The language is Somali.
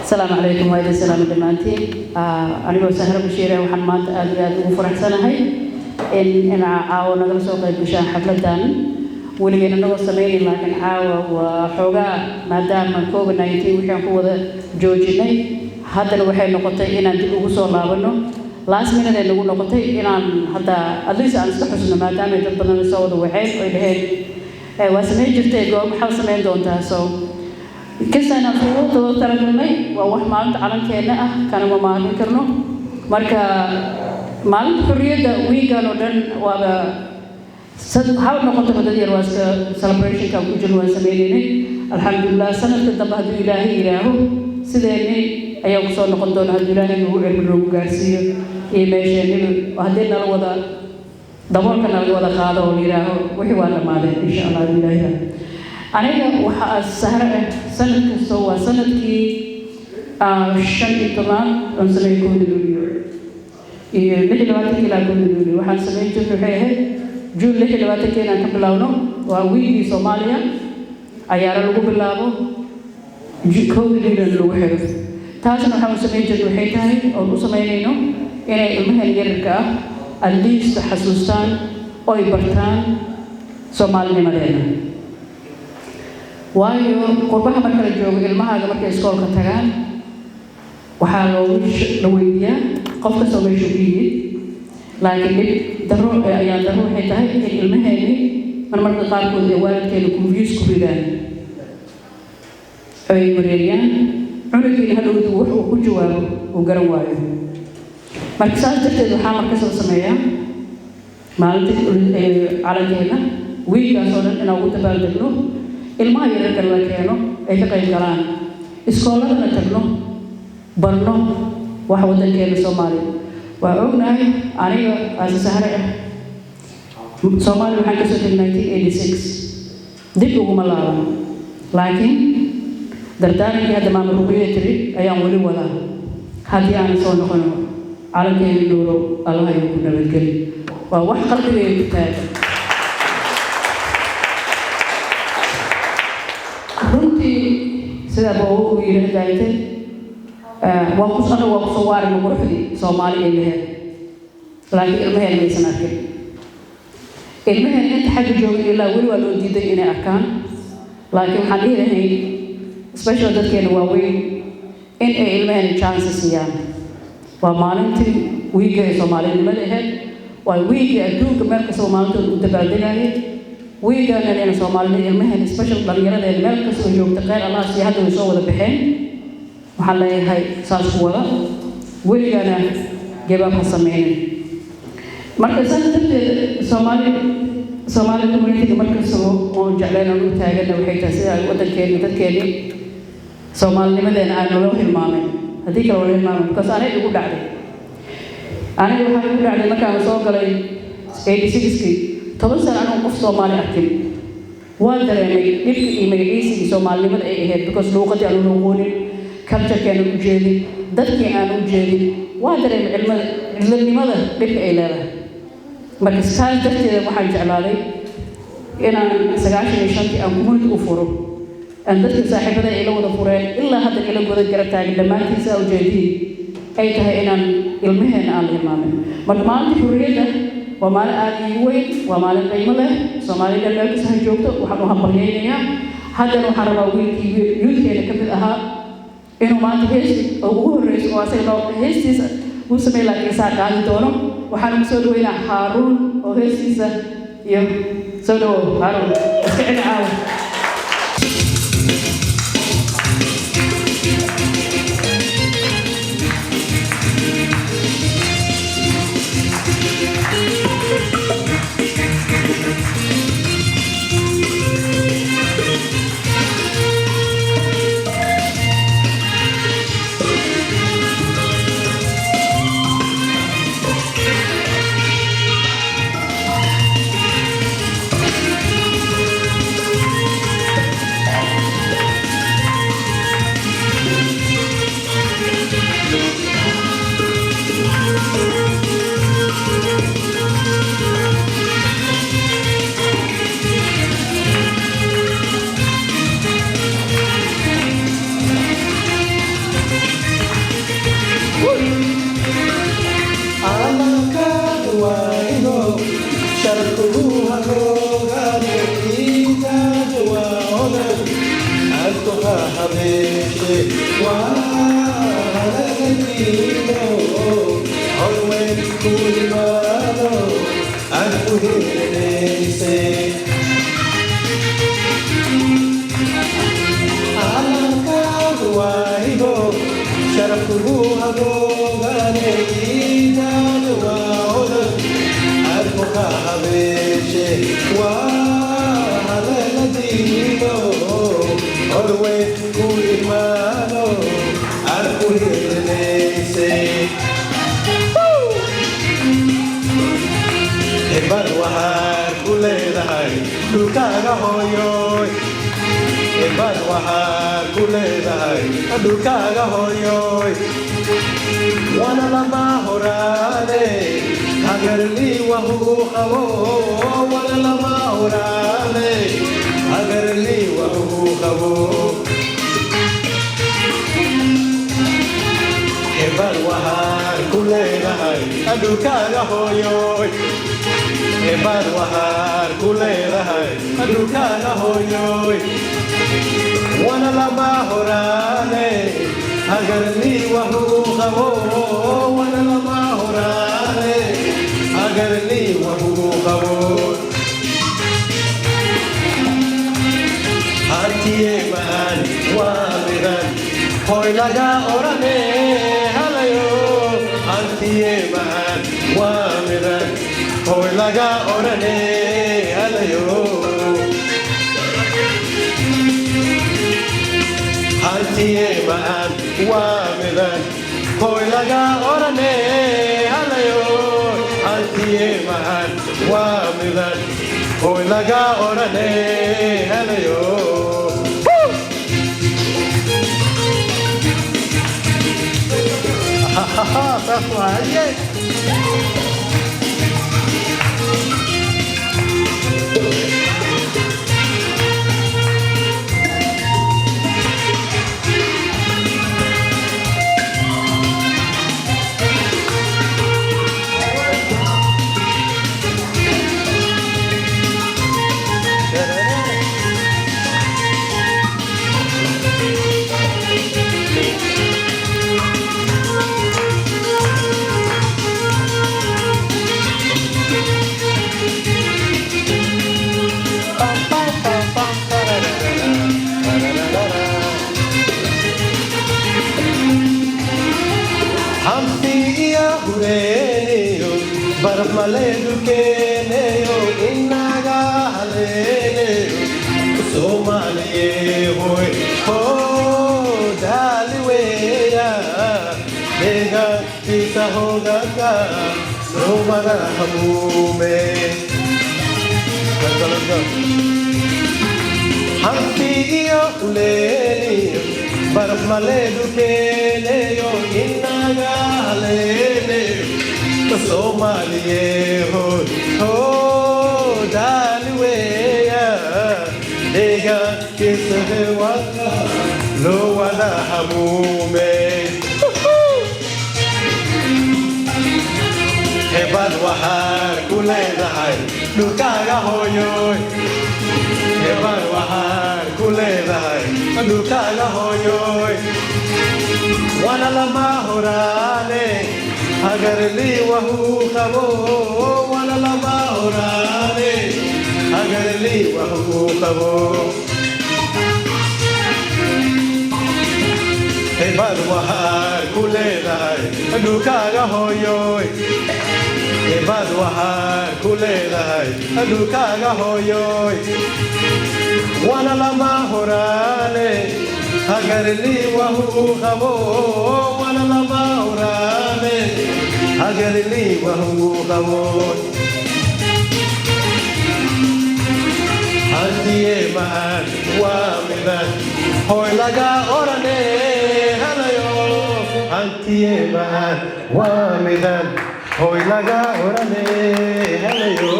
السلام عليكم وعليكم السلام دمانتي أنا سهرة بشيرة وحنمات أديات وفرح سنة هاي إن عاو نقل سوق بشان حفلة دان ولي أنا نقول سميني لكن عاو وحوجا ما دام من كوب 19 وحين قوة جوجيني هذا الوحيد نقطة إن أنت وصل لابنه لازم إن اللي نقول نقطة إن هذا أدريس أن استحسن ما دام يجبنا نسوي الوحيد ويلهي وسمين جرتي قوم حاول سمين دونتها سو كسنا فوق ترى المي وواحد مالت على كأنه كان ما مالين كرنو مركا مالت حرية ويجانو دن وابا حاول نقطة بدي رواس celebration كم كجنوا سميني الحمد لله سنة تتبع إلهي إلهه سيدني أيام صار نقطة هذا إلهي هو الملوك قاسي إيماني وهذين الوضع دمر كنا الوضع هذا وليراه وحوار ماله إن شاء الله إلهي أنا وح السهرة سنة كسوة سنة كي شن طبعا أنسمي كون دوليو ليه لواتي كلا كون دوليو وحن سمي جل حيه جل ليه لواتي كنا كبلاونو وويجي سوماليا أيارا لوجو بلاو كون دوليو لوحده تاجنا وحن سمي جل حيه تاني أو سمينينو إن المهم يرجع الليست حسوسان أو يبرتان سومالي مدينة waayo qurbaha marka la joogo ilmaha markay iskoolka tagaan waxa loo weydiyaa qofka soo meesha ku yimid laakiin daro ayaa daro waxay tahay in ilmaheeni marmarka qaarkood ay waalidkeena confuse ku ridaan ay wareeriyaan cunugiina hadhowdu wuxuu ku jawaabo uu garan waayo marka saas darteed waxaa marka soo sameeyaa maalinta calankeena wiilkaas oo dhan inaan ugu dabaaldegno ilmaha yaryarka la keeno ay ka qayb galaan iskooladana tagno barno wax wadankeena Soomaaliya waa ognahay aniga asasahare Soomaaliya waxaan ka soo tegay 1986 dib ugu malaaban laakiin dardaaranki hadda maamul ruqiyada tiri ayaan wali wadaa haddii aan soo noqono calankeena nuuro Allah ay ku nabadgeli waa wax qalbigayga ku taagan sida buu yiraahday waa ku soo waari quruxdii Soomaaliya leeyahay laakiin ilmaheena aysan arkin ilmaheena inta xag jooga ilaa wali waa loo diiday inay arkaan laakiin waxaan leeyahay special dadkeena waa weyn in ay ilmaheena chance siiyaan waa maalintii wiiga ee Soomaaliyada ahayd waa wiiga adduunka meel kasta Soomaalida u dabaaldegayay ويجانا لنا سومالي المهن سبيشال دليرة الملك سويوم تقال الله سيهده ويسوي ذا بحين وحلا هاي صار ولا ويجانا جباب حسمين مركز تبدأ سومالي كمية مركز سو وجعلنا نتاجنا وحيد تسير وتكيني سومالي مدين أنا لو المامن هذيك لو المامن بس أنا يقول بعدي أنا يقول بعدي مكان سوق لي 86 طبعاً أنا أقف Soomaali أكيد وادرني نبكي إيميليسي Soomaali لماذا إيه because لغتي أنا نقولي culture كانوا جدي دتي أنا جدي وادرني علم لماذا نبكي إيه لا بس كان دتي واحد جعلالي أنا سجاشي نشانتي أمورت أفورو أن دتي صاحبنا إلى وده فورين إلا هذا إلى وده جرتاعي لما تيسا وجدي أي تها إن المهن على الإمامين مرمانتي حرية ومال آدي وين ومال قيمله سومالي دلالك سهجوته وحنوها بريانيا هذا لو حرب ويلكي يوتي لكبر أها إنه ما تهيش أو هو الرئيس واسي لو هيستيس وسمي لك إساء قادي دونه وحنو سودو إلى هارون أو هيستيس يوم سودو هارون اسكعنا عاو hirneyse alankaadu waahibo sharafkugu hagoogane iidaada waa odan arko ka habeeshe waa haleeladiino orweyn ku imaano arku hirneyse hebad waxaad ku leedahay dhulkaaga hooyoy hebad waxaad ku leedahay dhulkaaga hooyoy wana lama horaane hagarlii wahu qabo wana lama horaane hagarlii wahu qabo hebad waxaad ku leedahay dhulkaaga hooyoy hebad waxaad ku leedahay dhulkaaga hooyoy wana lama horaane hagarlii wahu qabo wana lama horaane hagarlii wahu qabo hantiye maan waa midan hoy laga orane halayo hantiye maan waa midan hoy laga orane halayo hantiye maan waa midan hoy laga orane halayo hantiye maan waa midan hoy laga orane halayo that's why, yeah. barf maleedu keeneyo inaga haleeleyo Soomaaliye hoy hoo daali weya deega isa hogaga noomada hamuume hanti iyo uleeliyo barf maleedu keeneyo inaga haleeleyo Soomaaliye hoy hoo daali weya deega isa hogaga noomada hamuume hebad waxaad ku leedahay dhulkaaga hooyoy hebad waxaad ku leedahay dhulkaaga hooyoy wana lama horaane hagarlii wahu qabo wana lama horaane hagarlii wahu qabo hebad waxaad ku leedahay dhulkaaga hooyoy hebad waxaad ku leedahay dhulkaaga hooyoy wana lama horaane hagarlii wahu qabo wana lama horaane hagarlii wahu qabo hantiye maan waa midan hoy laga orane halayo hantiye maan waa midan hoy laga orane halayo